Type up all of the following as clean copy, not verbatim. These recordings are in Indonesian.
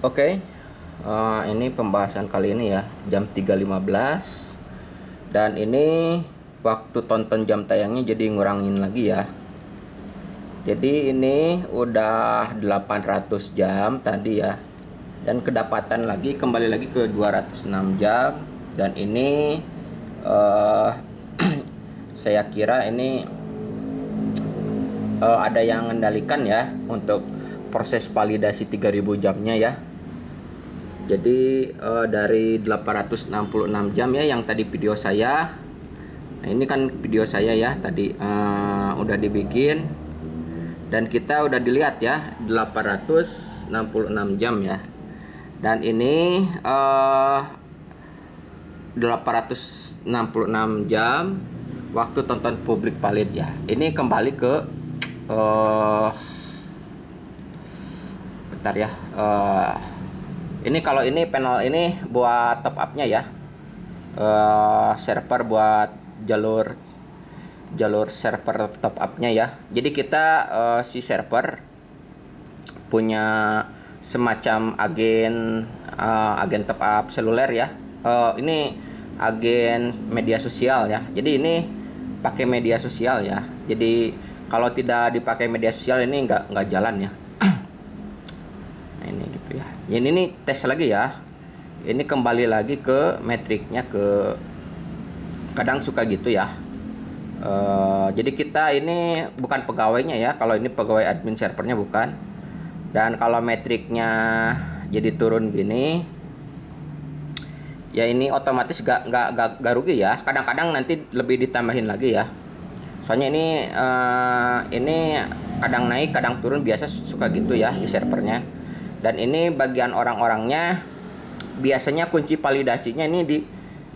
Oke, ini pembahasan kali ini ya, jam 3.15. Dan ini waktu tonton jam tayangnya jadi ngurangin lagi ya. Jadi ini udah 800 jam tadi ya. Dan kedapatan lagi kembali lagi ke 206 jam. Dan ini saya kira ini ada yang mengendalikan ya untuk proses validasi 3000 jamnya ya. Jadi dari 866 jam ya yang tadi video saya. Nah ini kan video saya ya tadi udah dibikin. Dan kita udah dilihat ya 866 jam ya. Dan ini 866 jam waktu tonton publik valid ya. Ini kembali ke bentar ya. Ini kalau ini panel ini buat top up-nya ya. Server buat jalur server top up-nya ya. Jadi kita si server punya semacam agen top up seluler ya. Ini agen media sosial ya. Jadi ini pakai media sosial ya. Jadi kalau tidak dipakai media sosial ini nggak jalan ya. Nah ini gitu ya. Ini tes lagi ya. Ini kembali lagi ke metriknya, ke kadang suka gitu ya. Jadi kita ini bukan pegawainya ya. Kalau ini pegawai admin servernya bukan. Dan kalau metriknya jadi turun gini, ya ini otomatis gak rugi ya. Kadang-kadang nanti lebih ditambahin lagi ya. Soalnya ini kadang naik kadang turun, biasa suka gitu ya di servernya. Dan ini bagian orang-orangnya biasanya kunci validasinya ini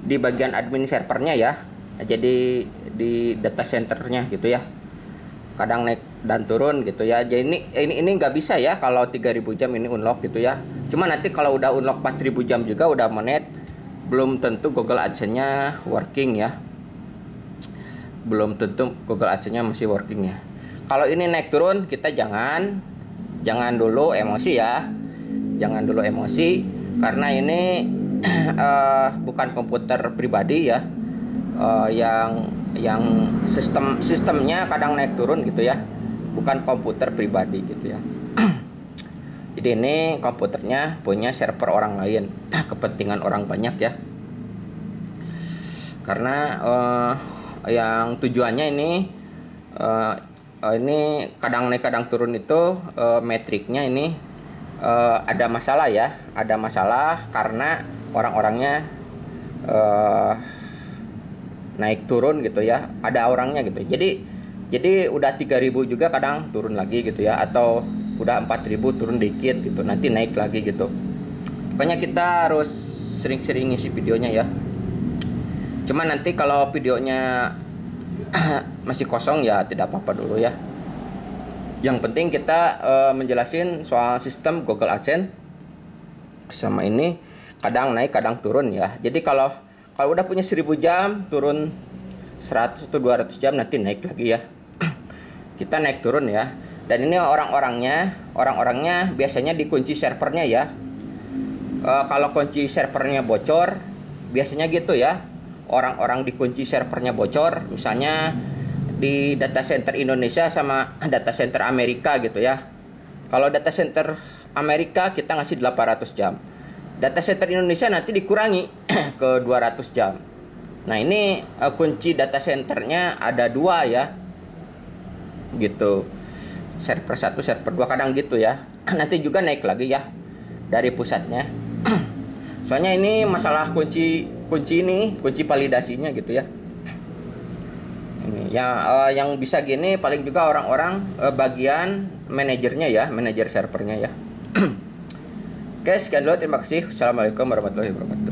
di bagian admin servernya ya. Jadi di data centernya gitu ya. Kadang naik dan turun gitu ya. Jadi ini nggak bisa ya kalau 3000 jam ini unlock gitu ya. Cuma nanti kalau udah unlock 4000 jam juga udah monet, belum tentu Google AdSense-nya working ya. Belum tentu Google AdSense-nya masih working ya. Kalau ini naik turun kita jangan dulu emosi ya. Jangan dulu emosi karena ini bukan komputer pribadi ya. Yang sistemnya kadang naik turun gitu ya, bukan komputer pribadi gitu ya. Jadi ini komputernya punya server orang lain, kepentingan orang banyak ya. Karena yang tujuannya ini kadang naik kadang turun itu metriknya ini ada masalah ya, ada masalah karena orang-orangnya naik turun gitu ya, ada orangnya gitu. Jadi udah 3000 juga kadang turun lagi gitu ya, atau udah 4000 turun dikit gitu, nanti naik lagi gitu. Pokoknya kita harus sering-sering ngisi videonya ya. Cuma nanti kalau videonya masih kosong ya tidak apa-apa dulu ya. Yang penting kita menjelasin soal sistem Google AdSense sama ini kadang naik kadang turun ya. Jadi kalau udah punya 1000 jam turun 100 atau 200 jam nanti naik lagi ya. Kita naik turun ya. Dan ini orang-orangnya biasanya dikunci servernya ya. Kalau kunci servernya bocor biasanya gitu ya. Orang-orang dikunci servernya bocor, misalnya di data center Indonesia sama data center Amerika gitu ya. Kalau data center Amerika kita ngasih 800 jam. Data center Indonesia nanti dikurangi ke 200 jam. Nah ini kunci data centernya ada 2 ya. Gitu. Server 1, server 2 kadang gitu ya. Nanti juga naik lagi ya dari pusatnya. Soalnya ini masalah kunci validasinya gitu ya. Ini yang bisa gini paling juga orang-orang bagian manajernya ya, manajer servernya ya. Oke, sekian dulu, terima kasih. Assalamualaikum warahmatullahi wabarakatuh.